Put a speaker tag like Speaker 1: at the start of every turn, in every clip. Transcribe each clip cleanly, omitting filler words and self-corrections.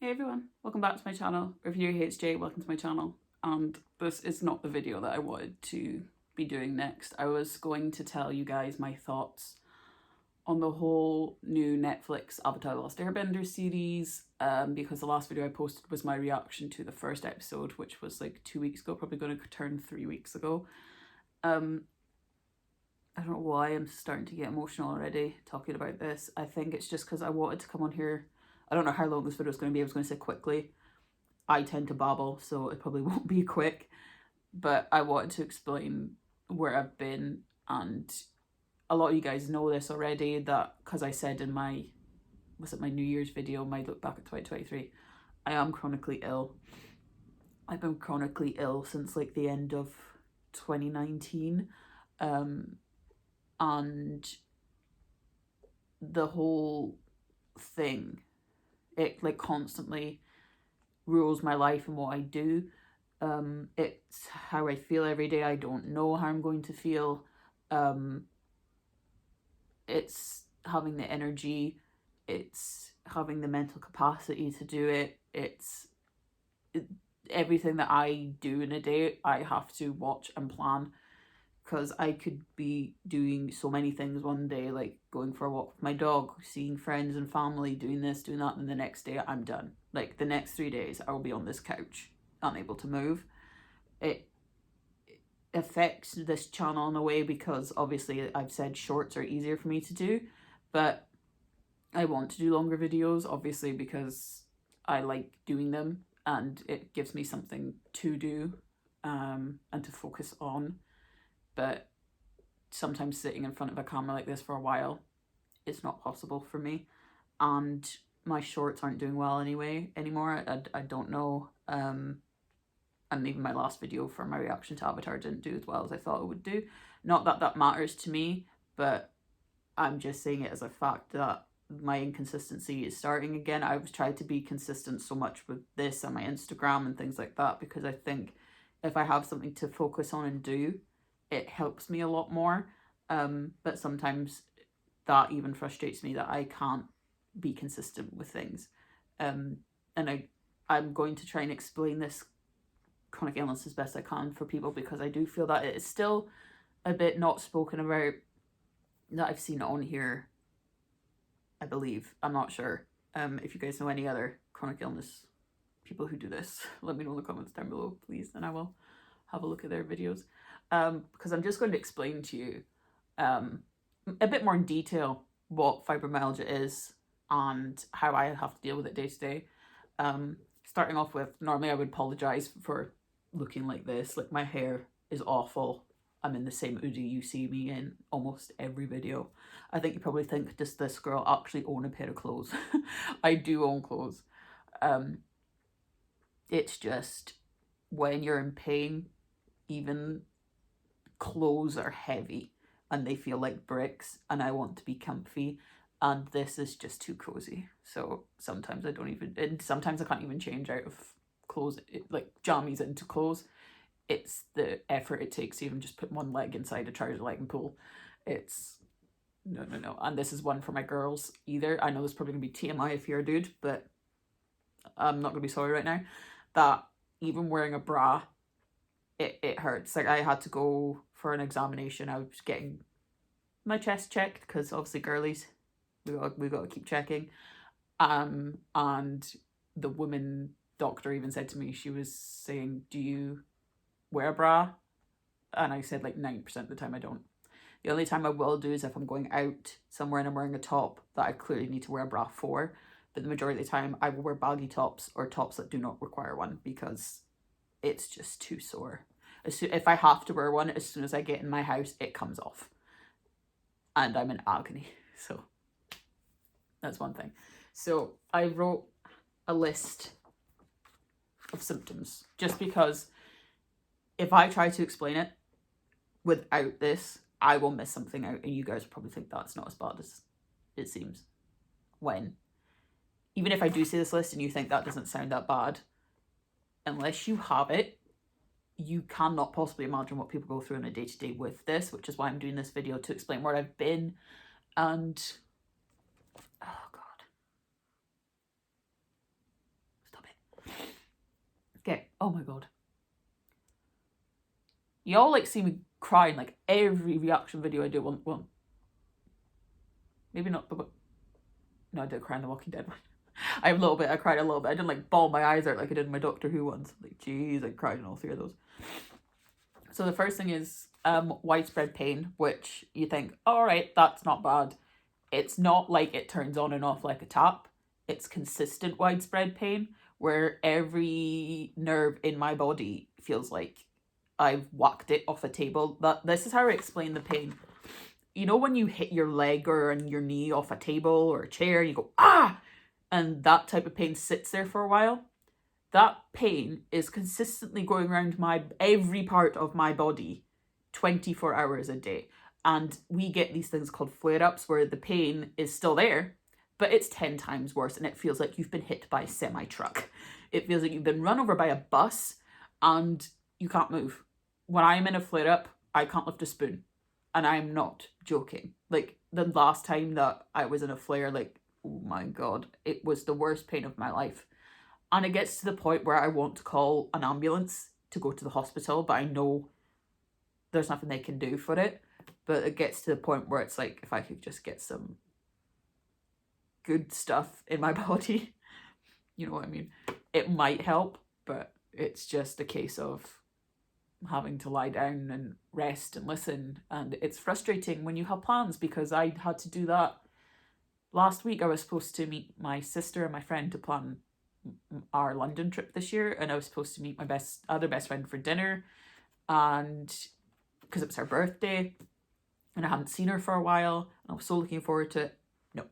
Speaker 1: Hey everyone, welcome back to my channel. If you're new HJ, welcome to my channel. And this is not the video that I wanted to be doing next. I was going to tell you guys my thoughts on the whole new Netflix Avatar: The Last Airbender series, because the last video I posted was my reaction to the first episode, which was like 2 weeks ago, probably going to turn 3 weeks ago. I don't know why I'm starting to get emotional already talking about this. I think it's just because I wanted to come on here. I don't know how long this video is going to be. I was going to say quickly. I tend to babble, so it probably won't be quick. But I wanted to explain where I've been, and a lot of you guys know this already, that because I said in my, was it my New Year's video, my look back at 2023, I am chronically ill. I've been chronically ill since like the end of 2019. And the whole thing, it like constantly rules my life and what I do. It's how I feel every day. I don't know how I'm going to feel. It's having the energy, it's having the mental capacity to do it. Everything that I do in a day, I have to watch and plan, because I could be doing so many things one day, like going for a walk with my dog, seeing friends and family, doing this, doing that, and the next day I'm done. Like the next 3 days I will be on this couch, unable to move. It affects this channel in a way because obviously I've said shorts are easier for me to do, but I want to do longer videos, obviously, because I like doing them and it gives me something to do and to focus on. But sometimes sitting in front of a camera like this for a while, it's not possible for me. And my shorts aren't doing well anymore. I don't know. And even my last video for my reaction to Avatar didn't do as well as I thought it would do. Not that that matters to me, but I'm just saying it as a fact that my inconsistency is starting again. I've tried to be consistent so much with this and my Instagram and things like that, because I think if I have something to focus on and do, it helps me a lot more. But sometimes that even frustrates me that I can't be consistent with things. And I'm going to try and explain this chronic illness as best I can for people, because I do feel that it is still a bit not spoken about, that I've seen it on here, I believe. I'm not sure. If you guys know any other chronic illness people who do this, let me know in the comments down below, please, and I will have a look at their videos. Because I'm just going to explain to you a bit more in detail what fibromyalgia is and how I have to deal with it day to day. Starting off with, normally I would apologise for looking like this. Like, my hair is awful. I'm in the same hoodie you see me in almost every video. I think you probably think, does this girl actually own a pair of clothes? I do own clothes. It's just when you're in pain, even clothes are heavy and they feel like bricks, and I want to be comfy, and this is just too cozy. So sometimes I don't even, and sometimes I can't even change out of clothes, like jammies into clothes. It's the effort it takes to even just put one leg inside a trouser leg and pull. It's no. And this is one for my girls either. I know this is probably gonna be TMI if you're a dude, but I'm not gonna be sorry right now. That even wearing a bra, it hurts. Like, I had to go for an examination. I was getting my chest checked, because obviously girlies, we got to keep checking. And the woman doctor even said to me, she was saying, do you wear a bra? And I said, like, 90% of the time I don't. The only time I will do is if I'm going out somewhere and I'm wearing a top that I clearly need to wear a bra for. But the majority of the time I will wear baggy tops or tops that do not require one, because it's just too sore. If I have to wear one, as soon as I get in my house, it comes off. And I'm in agony. So that's one thing. So I wrote a list of symptoms, just because if I try to explain it without this, I will miss something out, and you guys will probably think that's not as bad as it seems. When, even if I do see this list and you think that doesn't sound that bad, unless you have it, you cannot possibly imagine what people go through on a day-to-day with this, which is why I'm doing this video, to explain where I've been. And oh god, Oh my God. Y'all like see me crying like every reaction video I do. Well, maybe not, but no, I did cry in the Walking Dead one. I cried a little bit. I didn't like bawl my eyes out like I did in my Doctor Who ones. Like, jeez, I cried in all three of those. So the first thing is widespread pain, which you think, all right, that's not bad. It's not like it turns on and off like a tap. It's consistent widespread pain where every nerve in my body feels like I've whacked it off a table. This is how I explain the pain. You know when you hit your leg or your knee off a table or a chair, you go, ah! And that type of pain sits there for a while. That pain is consistently going around every part of my body 24 hours a day. And we get these things called flare-ups where the pain is still there, but it's 10 times worse and it feels like you've been hit by a semi-truck. It feels like you've been run over by a bus and you can't move. When I'm in a flare-up, I can't lift a spoon. And I'm not joking. Like, the last time that I was in a flare, like, oh my God, it was the worst pain of my life. And it gets to the point where I want to call an ambulance to go to the hospital, but I know there's nothing they can do for it. But it gets to the point where it's like, if I could just get some good stuff in my body, you know what I mean? It might help, but it's just a case of having to lie down and rest and listen. And it's frustrating when you have plans, because I had to do that last week. I was supposed to meet my sister and my friend to plan our London trip this year, and I was supposed to meet my other best friend for dinner, and because it was her birthday and I hadn't seen her for a while and I was so looking forward to it. No,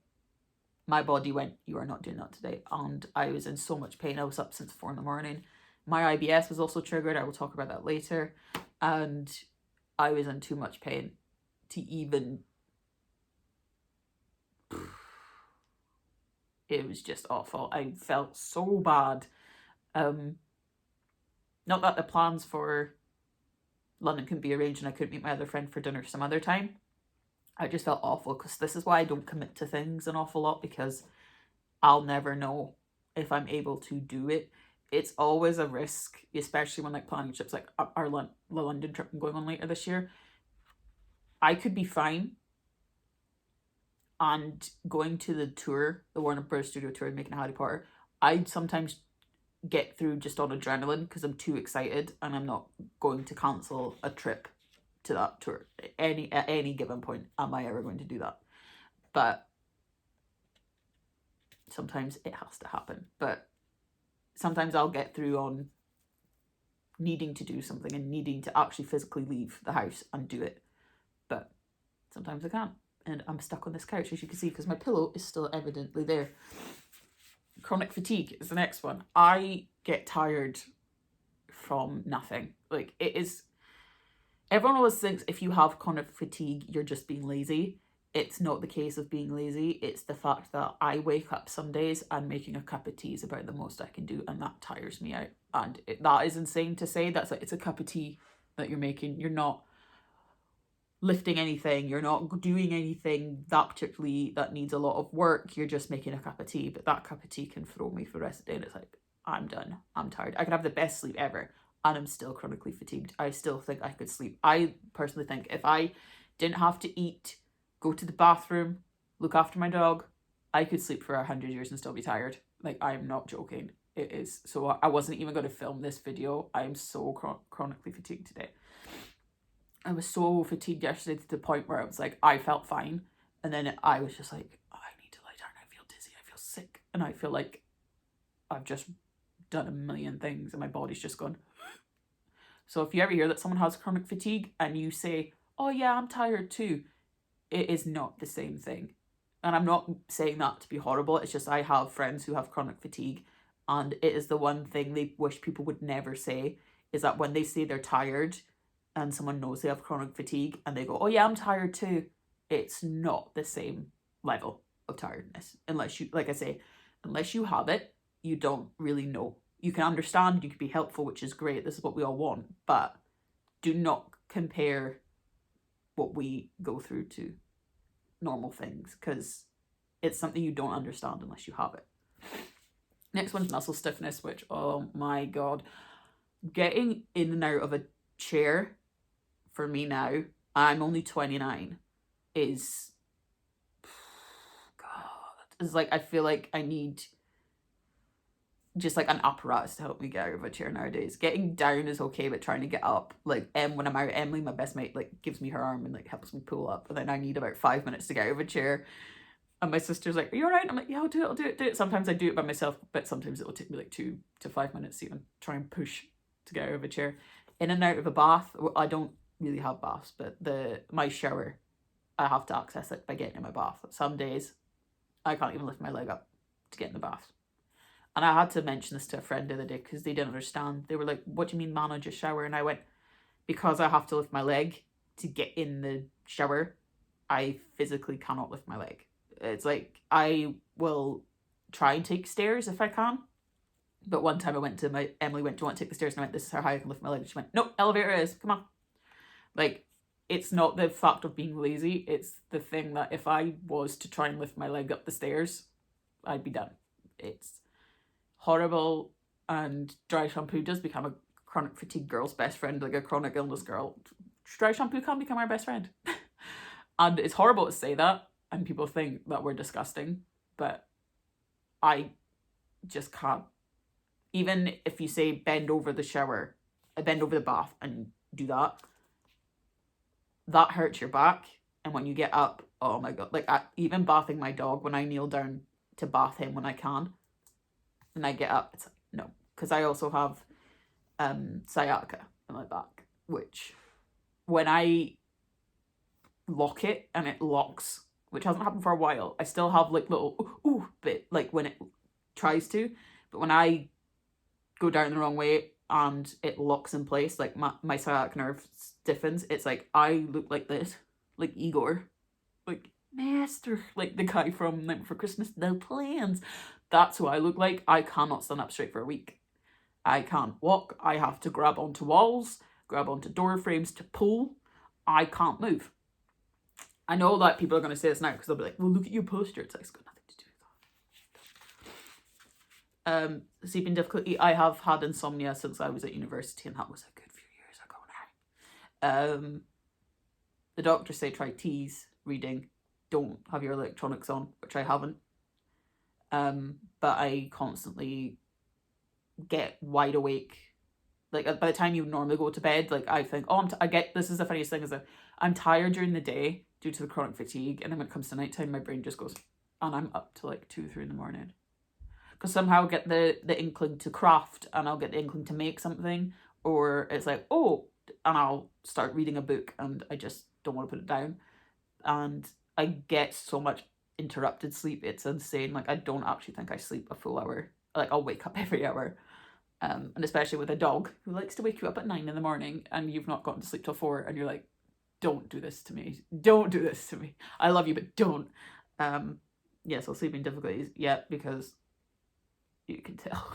Speaker 1: my body went, you are not doing that today. And I was in so much pain. I was up since 4 a.m. My IBS was also triggered. I will talk about that later. And I was in too much pain to even... It was just awful. I felt so bad. Not that the plans for London couldn't be arranged and I couldn't meet my other friend for dinner some other time. I just felt awful, because this is why I don't commit to things an awful lot, because I'll never know if I'm able to do it. It's always a risk, especially when like planning trips like the London trip I'm going on later this year. I could be fine and going to the tour, the Warner Bros. Studio tour and making Harry Potter, I'd sometimes get through just on adrenaline because I'm too excited and I'm not going to cancel a trip to that tour at any given point. Am I ever going to do that? But sometimes it has to happen. But sometimes I'll get through on needing to do something and needing to actually physically leave the house and do it. But sometimes I can't. And I'm stuck on this couch, as you can see, because my pillow is still evidently there. Chronic fatigue is the next one. I get tired from nothing. Like, it is... Everyone always thinks if you have chronic fatigue, you're just being lazy. It's not the case of being lazy. It's the fact that I wake up some days and making a cup of tea is about the most I can do, and that tires me out. And that is insane to say. It's a cup of tea that you're making. You're not lifting anything. You're not doing anything that needs a lot of work. You're just making a cup of tea. But that cup of tea can throw me for the rest of the day, and it's like, I'm done. I'm tired. I could have the best sleep ever, and I'm still chronically fatigued. I still think I could sleep. I personally think if I didn't have to eat, go to the bathroom, look after my dog, I could sleep for 100 years and still be tired. Like, I'm not joking. It is. So I wasn't even going to film this video. I am so chronically fatigued today. I was so fatigued yesterday to the point where I was like, I felt fine. And then I was just like, oh, I need to lie down. I feel dizzy. I feel sick. And I feel like I've just done a million things and my body's just gone. So if you ever hear that someone has chronic fatigue and you say, oh yeah, I'm tired too, it is not the same thing. And I'm not saying that to be horrible. It's just I have friends who have chronic fatigue, and it is the one thing they wish people would never say, is that when they say they're tired and someone knows they have chronic fatigue and they go, oh yeah, I'm tired too, it's not the same level of tiredness. Unless you, like I say, unless you have it, you don't really know. You can understand, you can be helpful, which is great. This is what we all want. But do not compare what we go through to normal things, because it's something you don't understand unless you have it. Next one's muscle stiffness, which, oh my God. getting in and out of a chair for me now, I'm only 29, is, God, it's like I feel like I need just like an apparatus to help me get out of a chair nowadays. Getting down is okay, but trying to get up, like, when I'm out, Emily, my best mate, like gives me her arm and like helps me pull up, and then I need about 5 minutes to get out of a chair. And my sister's like, "Are you alright?" I'm like, "Yeah, I'll do it, I'll do it, do it." Sometimes I do it by myself, but sometimes it will take me like 2 to 5 minutes to even try and push to get out of a chair. In and out of a bath, well, I don't really have baths, but my shower, I have to access it by getting in my bath. Some days I can't even lift my leg up to get in the bath. And I had to mention this to a friend the other day because they didn't understand. They were like, "What do you mean manage a shower?" And I went, "Because I have to lift my leg to get in the shower, I physically cannot lift my leg." It's like, I will try and take stairs if I can. But one time Emily went, "Do you want to take the stairs?" And I went, "This is how high I can lift my leg." And she went, "Nope, elevator is, come on." Like, it's not the fact of being lazy, it's the thing that if I was to try and lift my leg up the stairs, I'd be done. It's horrible, and dry shampoo does become a chronic fatigue girl's best friend, like a chronic illness girl. Dry shampoo can become our best friend. And it's horrible to say that, and people think that we're disgusting, but I just can't. Even if you say bend over the bath and do that, that hurts your back. And when you get up, oh my God, like even bathing my dog, when I kneel down to bath him when I can, and I get up, it's like, no. Because I also have sciatica in my back, which when I lock it and it locks, which hasn't happened for a while, I still have like little ooh bit, like when it tries to, but when I go down the wrong way and it locks in place, like my sciatic nerve stiffens, it's like I look like this, like Igor, like Master, like the guy from Night Before Christmas, No Plans. That's who I look like. I cannot stand up straight for a week. I can't walk. I have to grab onto walls, grab onto door frames to pull. I can't move. I know that people are going to say this now because they'll be like, "Well, look at your posture." It's like, it's got nothing to do with that. Sleeping difficulty. I have had insomnia since I was at university, and that was a good few years ago now. The doctors say try teas, reading, don't have your electronics on, which I haven't. But I constantly get wide awake. Like by the time you normally go to bed, like I think, oh, this is the funniest thing, is that I'm tired during the day due to the chronic fatigue, and then when it comes to nighttime, my brain just goes, and I'm up to like 2-3 in the morning. Because somehow I'll get the inkling to craft, and I'll get the inkling to make something, or it's like, oh, and I'll start reading a book, and I just don't want to put it down. And I get so much interrupted sleep, it's insane. Like I don't actually think I sleep a full hour. Like I'll wake up every hour. And especially with a dog who likes to wake you up at 9 in the morning and you've not gotten to sleep till 4, and you're like, don't do this to me. Don't do this to me. I love you, but don't. Yeah, so sleeping difficulties, yeah, because you can tell.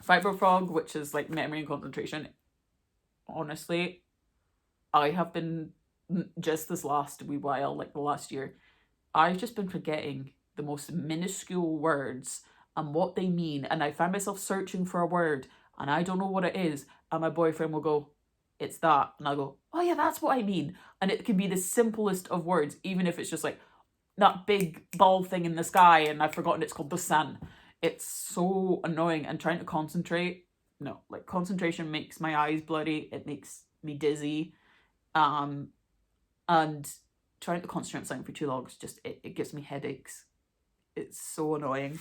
Speaker 1: Fibrofog, which is like memory and concentration. Honestly, I have been, just this last wee while, like the last year, I've just been forgetting the most minuscule words and what they mean, and I find myself searching for a word and I don't know what it is, and my boyfriend will go, "It's that," and I'll go, "Oh yeah, that's what I mean." And it can be the simplest of words, even if it's just like that big ball thing in the sky and I've forgotten it's called the sun. It's so annoying, and trying to concentrate, no, like concentration makes my eyes bloody, it makes me dizzy, and trying to concentrate on something for too long is just, it gives me headaches. It's so annoying.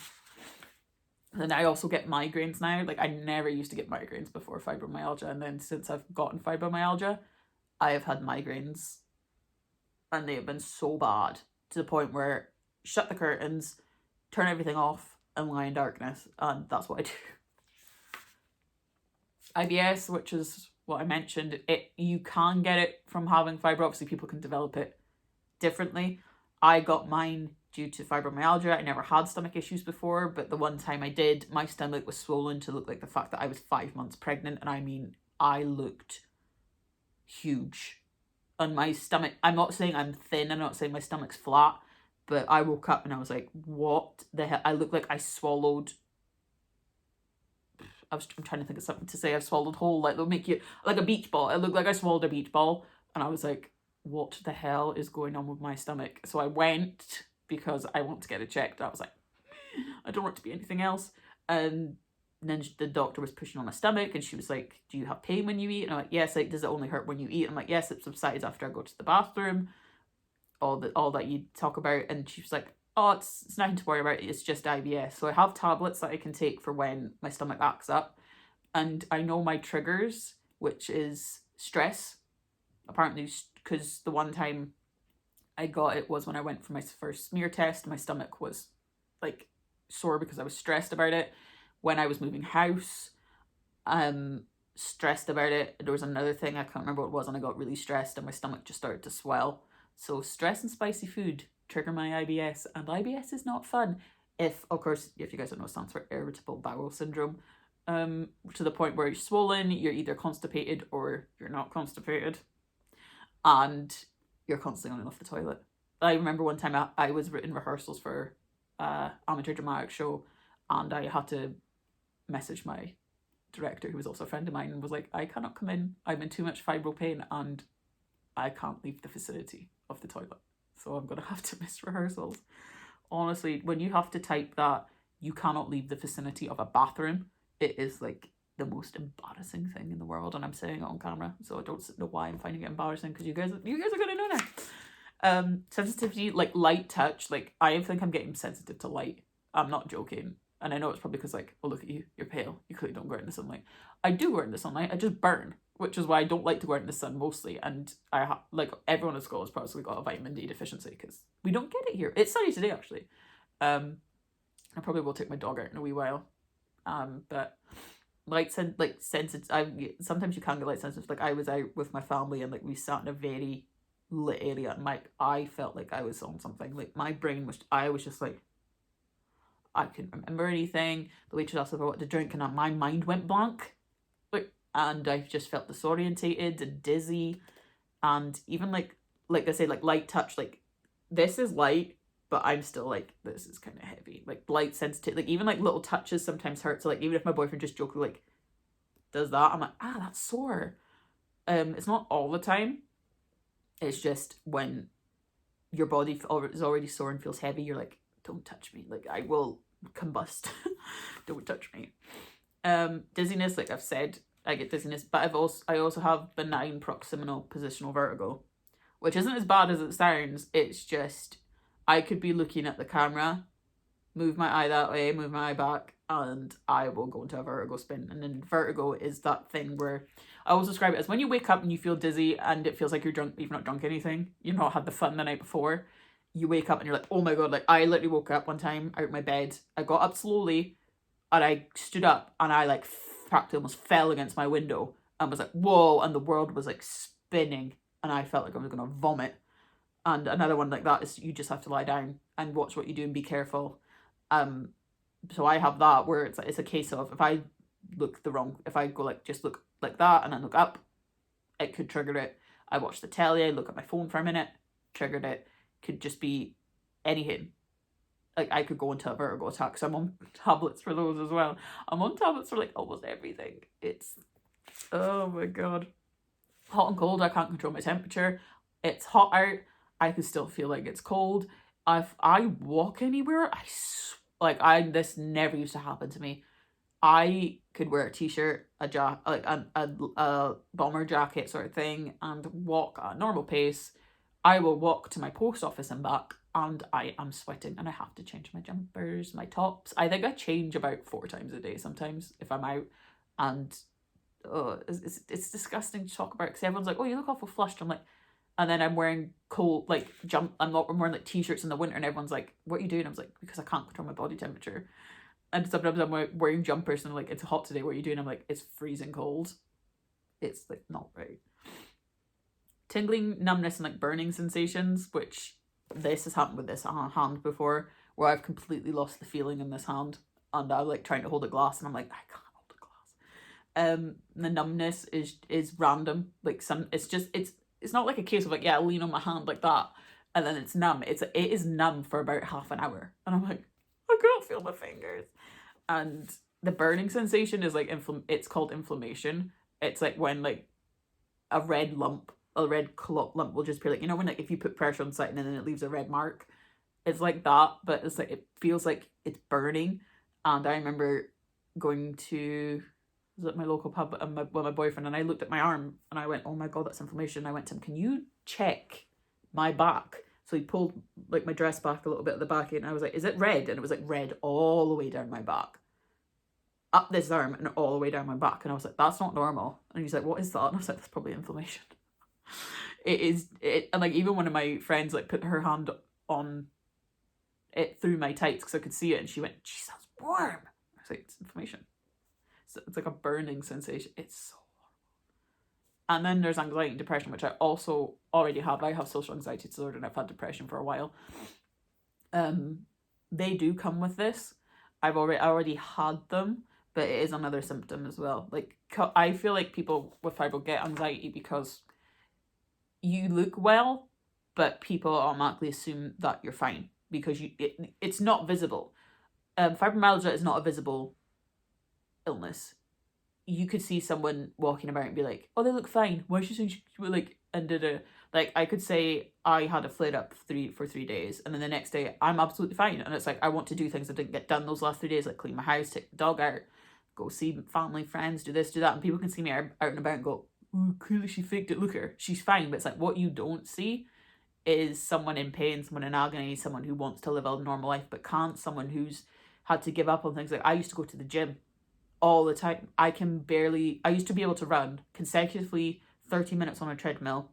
Speaker 1: And I also get migraines now. Like I never used to get migraines before fibromyalgia, and then since I've gotten fibromyalgia, I have had migraines, and they have been so bad to the point where shut the curtains, turn everything off, and lie in darkness, and that's what I do. IBS, which is what I mentioned, you can get it from having fibro. Obviously, people can develop it differently. I got mine due to fibromyalgia. I never had stomach issues before, but the one time I did, my stomach was swollen to look like the fact that I was 5 months pregnant, and I mean, I looked huge. And my stomach, I'm not saying I'm thin, I'm not saying my stomach's flat, but I woke up and I was like, what the hell? I looked like I swallowed I'm trying to think of something to say. I've swallowed whole, like they'll make you like a beach ball. It looked like I swallowed a beach ball, and I was like, what the hell is going on with my stomach? So I went because I want to get it checked. I was like, I don't want it to be anything else. And then the doctor was pushing on my stomach, and she was like, do you have pain when you eat? And I'm like, yes. Like, does it only hurt when you eat? I'm like, yes, it subsides after I go to the bathroom. All that you talk about. And she was like, oh, it's nothing to worry about. It's just IBS. So I have tablets that I can take for when my stomach acts up. And I know my triggers, which is stress. Apparently, because the one time I got it was when I went for my first smear test. My stomach was like sore because I was stressed about it. When I was moving house, stressed about it. There was another thing, I can't remember what it was, and I got really stressed and my stomach just started to swell. So stress and spicy food trigger my IBS, and IBS is not fun. If you guys don't know, it stands for irritable bowel syndrome. To the point where you're swollen, you're either constipated or you're not constipated, and you're constantly on and off the toilet. I remember one time I was in rehearsals for amateur dramatic show, and I had to message my director, who was also a friend of mine, and was like, I cannot come in, I'm in too much fibro pain and I can't leave the vicinity of the toilet, so I'm gonna have to miss rehearsals. Honestly, when you have to type that you cannot leave the vicinity of a bathroom, it is like the most embarrassing thing in the world, and I'm saying it on camera, so I don't know why I'm finding it embarrassing, because you guys are gonna know now. Sensitivity, like light touch, like I think I'm getting sensitive to light. I'm not joking. And I know it's probably because, like, oh, look at you, you're pale, you clearly don't go out in the sunlight. I do go out in the sunlight, I just burn, which is why I don't like to go out in the sun mostly. And like everyone in school has probably got a vitamin D deficiency because we don't get it here. It's sunny today, actually. I probably will take my dog out in a wee while. But sensitive, sometimes you can get light sensitive. Like I was out with my family and like we sat in a very lit area and I felt like I was on something. Like my brain was, I was just like, I couldn't remember anything. The waitress asked if I wanted to drink and my mind went blank. And I just felt disorientated and dizzy. And even like I say, like light touch, like this is light, but I'm still like, this is kind of heavy. Like light sensitive, like even like little touches sometimes hurt. So like even if my boyfriend just jokingly like does that, I'm like, that's sore. It's not all the time. It's just when your body is already sore and feels heavy, you're like, don't touch me, like I will combust. Don't touch me. Dizziness, like I've said, I get dizziness, but I also have benign proximal positional vertigo, which isn't as bad as it sounds. It's just I could be looking at the camera, move my eye that way, move my eye back, and I will go into a vertigo spin. And then vertigo is that thing where I always describe it as when you wake up and you feel dizzy and it feels like you're drunk, you've not drunk anything, you've not had the fun the night before. You wake up and you're like, oh my god, like I literally woke up one time out of my bed, I got up slowly and I stood up and I like practically almost fell against my window and was like, whoa, and the world was like spinning and I felt like I was gonna vomit. And another one like that is you just have to lie down and watch what you do and be careful. So I have that where it's a case of if I if I go like just look like that and then look up, it could trigger it. I watch the telly, I look at my phone for a minute, triggered it. Could just be anything. Like I could go into a vertigo attack, so I'm on tablets for those as well. I'm on tablets for like almost everything. It's, oh my god. Hot and cold, I can't control my temperature. It's hot out, I can still feel like it's cold. If I walk anywhere, this never used to happen to me. I could wear a t-shirt, a bomber jacket sort of thing, and walk at a normal pace. I will walk to my post office and back and I am sweating and I have to change my jumpers, my tops. I think I change about 4 times a day sometimes if I'm out, and it's disgusting to talk about because everyone's like, oh, you look awful flushed. I'm like, and then I'm wearing I'm wearing like t-shirts in the winter and everyone's like, what are you doing? I was like, because I can't control my body temperature. And sometimes I'm wearing jumpers and I'm like, it's hot today, what are you doing? I'm like, it's freezing cold. It's like not right. Tingling, numbness, and like burning sensations, which this has happened with this hand before, where I've completely lost the feeling in this hand and I'm like trying to hold a glass and I'm like, I can't hold a glass. The numbness is random. Like it's not like a case of like, yeah, I lean on my hand like that and then it's numb. It is numb for about half an hour and I'm like, I can't feel my fingers. And the burning sensation is like it's called inflammation. It's like when like a red lump, a red clot lump will just be like, you know, when like if you put pressure on something and then it leaves a red mark. It's like that, but it's like it feels like it's burning. And I remember going to was at my local pub and with my boyfriend, and I looked at my arm and I went, "Oh my god, that's inflammation." And I went to him, "Can you check my back?" So he pulled like my dress back a little bit at the back, and I was like, "Is it red?" And it was like red all the way down my back, up this arm and all the way down my back. And I was like, "That's not normal." And he's like, "What is that?" And I was like, "That's probably inflammation." It is it, and like even one of my friends like put her hand on it through my tights because I could see it, and she went, "Geez, that's warm." I was like, "It's inflammation." So it's like a burning sensation. It's so. And then there's anxiety and depression, which I also already have. I have social anxiety disorder, and I've had depression for a while. They do come with this. I already had them, but it is another symptom as well. Like I feel like people with fibro get anxiety because you look well, but people automatically assume that you're fine because it's not visible. Fibromyalgia is not a visible illness. You could see someone walking about and be like, "Oh, they look fine. Why is she saying she like?" And like I could say I had a flare up for 3 days, and then the next day I'm absolutely fine, and it's like I want to do things that didn't get done those last 3 days, like clean my house, take the dog out, go see family, friends, do this, do that, and people can see me out and about and go, "Ooh, clearly she faked it. Look at her, she's fine." But it's like what you don't see is someone in pain, someone in agony, someone who wants to live a normal life but can't, someone who's had to give up on things. Like I used to go to the gym all the time. I used to be able to run consecutively 30 minutes on a treadmill,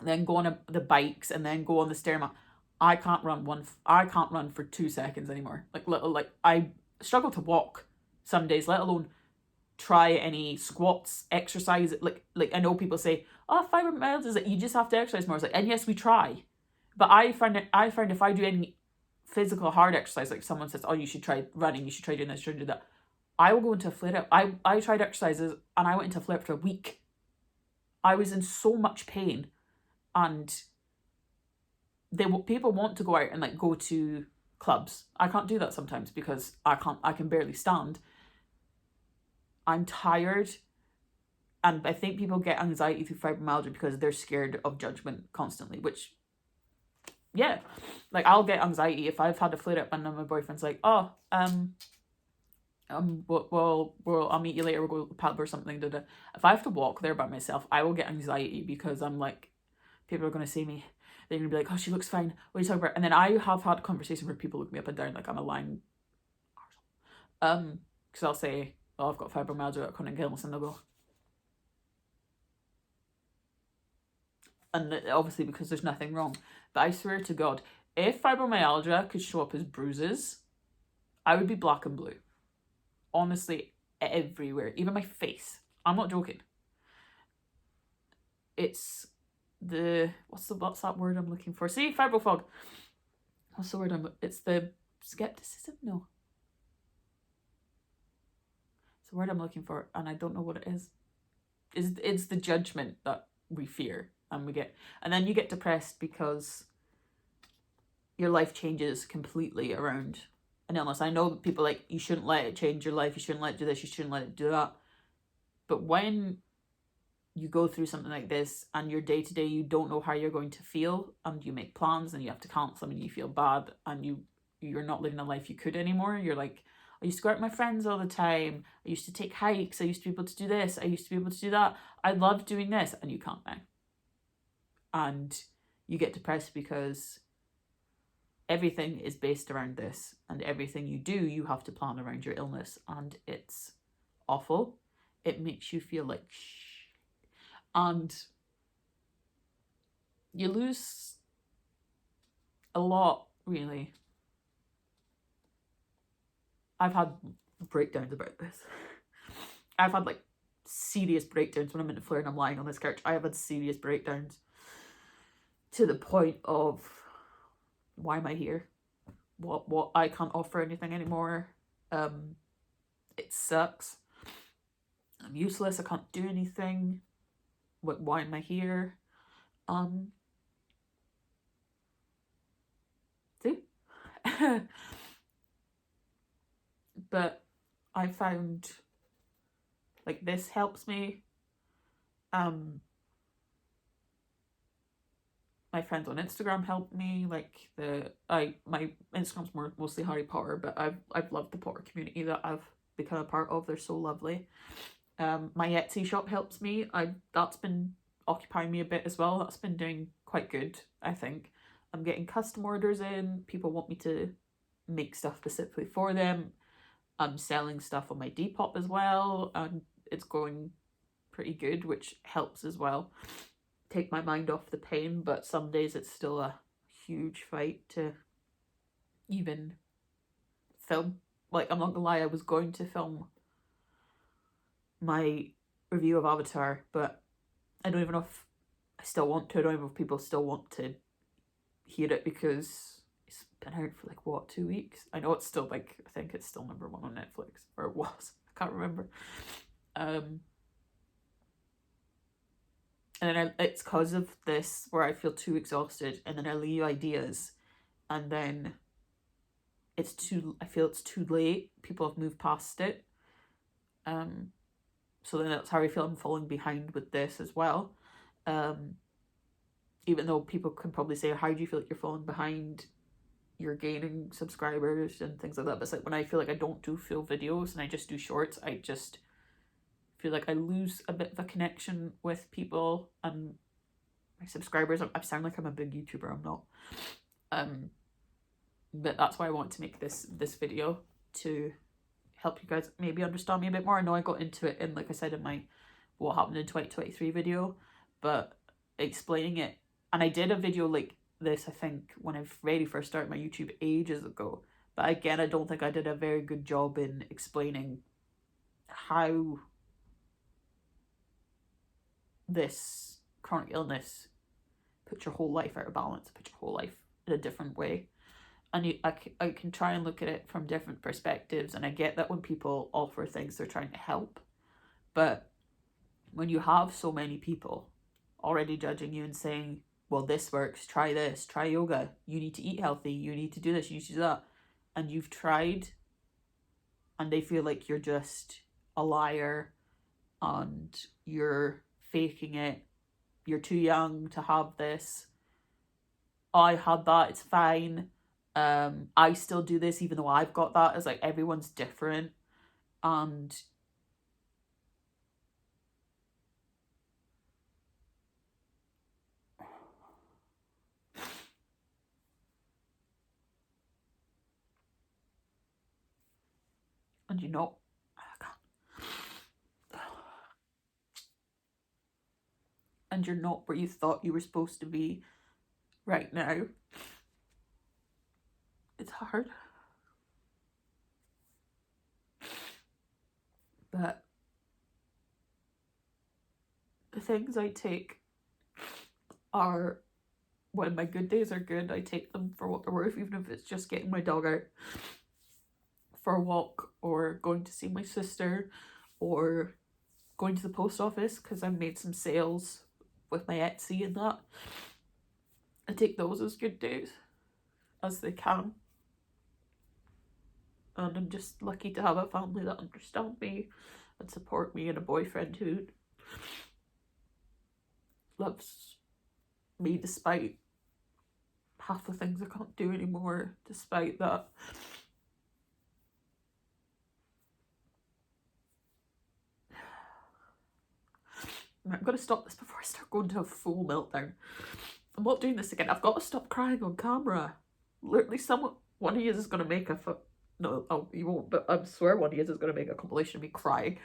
Speaker 1: then go on the bikes, and then go on the stairmat. I can't run for 2 seconds anymore. Like I struggle to walk some days, let alone try any squats, exercise. Like I know people say, "Oh, fibromyalgia is that you just have to exercise more." It's like, and yes, we try, but I find if I do any physical hard exercise, like someone says, "Oh, you should try running, you should try doing this, you should do that," I will go into a flare up. I tried exercises and I went into a flare up for a week. I was in so much pain, and people want to go out and like go to clubs. I can't do that sometimes because I can barely stand. I'm tired, and I think people get anxiety through fibromyalgia because they're scared of judgment constantly, which yeah, like I'll get anxiety if I've had a flare up and then my boyfriend's like, "Oh, well, I'll meet you later. We'll go to the pub or something." If I have to walk there by myself, I will get anxiety because I'm like, people are going to see me. They're going to be like, "Oh, she looks fine. What are you talking about?" And then I have had conversations where people look me up and down like I'm a lying arsehole. Because I'll say, "Oh, I've got fibromyalgia, I've got chronic illness," and they'll go. And obviously because there's nothing wrong. But I swear to God, if fibromyalgia could show up as bruises, I would be black and blue. Honestly, everywhere, even my face. I'm not joking. It's what's that word I'm looking for? See, fibrofog. What's the word it's the skepticism? No. It's the word I'm looking for, and I don't know what it is. It's the judgment that we fear, and then you get depressed because your life changes completely around an illness. I know that people like, you shouldn't let it change your life, you shouldn't let it do this, you shouldn't let it do that. But when you go through something like this and your day to day, you don't know how you're going to feel, and you make plans and you have to cancel them and you feel bad, and you're not living the life you could anymore. You're like, "I used to go out with my friends all the time. I used to take hikes. I used to be able to do this. I used to be able to do that. I loved doing this," and you can't now. And you get depressed because everything is based around this, and everything you do, you have to plan around your illness, and it's awful. It makes you feel like and you lose a lot, really. I've had breakdowns about this. I've had like serious breakdowns when I'm in a flare and I'm lying on this couch. I have had serious breakdowns to the point of, why am I here? What I can't offer anything anymore. It sucks. I'm useless. I can't do anything. Why am I here? See? But I found like this helps me. My friends on Instagram helped me. Like my Instagram's mostly Harry Potter, but I've loved the Potter community that I've become a part of. They're so lovely. My Etsy shop helps me. That's been occupying me a bit as well. That's been doing quite good, I think. I'm getting custom orders in. People want me to make stuff specifically for them. I'm selling stuff on my Depop as well, and it's going pretty good, which helps as well take my mind off the pain. But some days it's still a huge fight to even film. Like, I'm not gonna lie, I was going to film my review of Avatar, but I don't even know if I still want to. I don't even know if people still want to hear it, because it's been out for like, what, 2 weeks? I know it's still like, I think it's still #1 on Netflix, or it was. I can't remember. And then it's because of this where I feel too exhausted, and then I leave ideas, and then I feel it's too late. People have moved past it. So then that's how I feel I'm falling behind with this as well. Even though people can probably say, how do you feel like you're falling behind? You're gaining subscribers and things like that. But it's like, when I feel like I don't do full videos and I just do shorts, I just feel like I lose a bit of a connection with people and my subscribers. I sound like I'm a big YouTuber. I'm not. But that's why I want to make this video, to help you guys maybe understand me a bit more. I know I got into it in, like I said, in my what happened in 2023 video, but explaining it, and I did a video like this, I think, when I very first started my YouTube ages ago. But again, I don't think I did a very good job in explaining how this chronic illness puts your whole life out of balance, puts your whole life in a different way. And I can try and look at it from different perspectives, and I get that when people offer things, they're trying to help. But when you have so many people already judging you and saying, well, this works, try this, try yoga, you need to eat healthy, you need to do this, you need to do that, and you've tried, and they feel like you're just a liar and you're faking it, you're too young to have this, I had that, it's fine, I still do this even though I've got that. It's like, everyone's different, and you're not, and you're not where you thought you were supposed to be right now. It's hard. But the things I take are, when my good days are good, I take them for what they're worth, even if it's just getting my dog out for a walk, or going to see my sister, or going to the post office because I've made some sales with my Etsy and that. I take those as good days as they can. And I'm just lucky to have a family that understand me and support me, and a boyfriend who loves me despite half the things I can't do anymore, despite that. I'm going to stop this before I start going to a full meltdown. I'm not doing this again. I've got to stop crying on camera. Literally, one of you is going to make no, oh, you won't, but I swear one of you is going to make a compilation of me crying.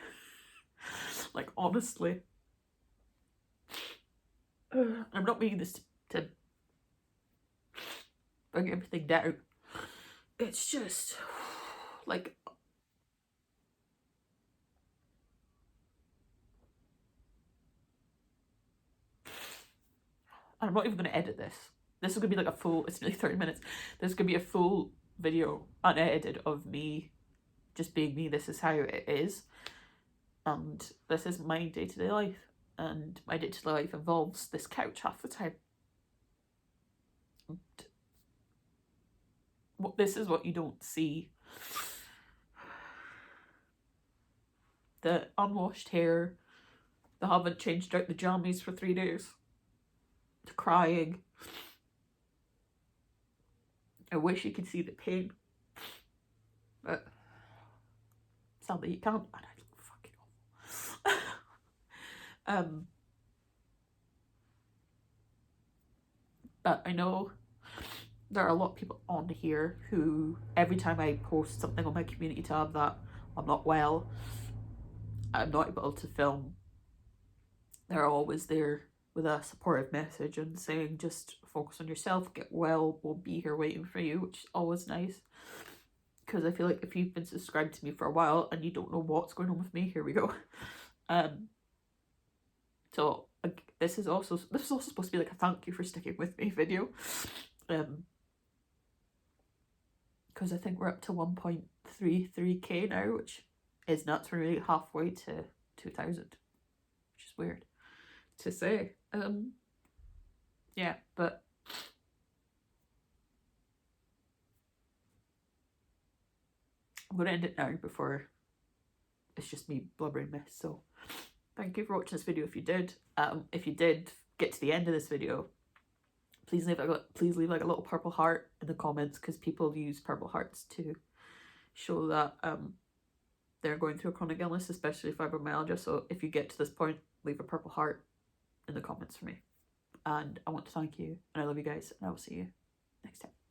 Speaker 1: Like, honestly. I'm not making this to bring everything down. It's just, like, I'm not even going to edit this. This is going to be like a full, it's nearly 30 minutes. This is going to be a full video, unedited, of me just being me. This is how it is. And this is my day-to-day life. And my day-to-day life involves this couch half the time. And this is what you don't see. the unwashed hair, they haven't changed out the jammies for 3 days, to crying. I wish you could see the pain, but sadly you can't, and I look fucking awful. But I know there are a lot of people on here who, every time I post something on my community tab that I'm not well, I'm not able to film, they're always there with a supportive message and saying just focus on yourself, get well, we'll be here waiting for you, which is always nice. Because I feel like if you've been subscribed to me for a while and you don't know what's going on with me, here we go. So this is also supposed to be like a thank you for sticking with me video. Because I think we're up to 1.33k now, which is nuts. We're really halfway to 2,000, which is weird to say. Yeah, but I'm going to end it now before it's just me blubbering mess. So thank you for watching this video if you did. If you did get to the end of this video, please leave like a little purple heart in the comments, because people use purple hearts to show that they're going through a chronic illness, especially fibromyalgia. So if you get to this point, leave a purple heart in the comments for me. And I want to thank you, and I love you guys, and I will see you next time.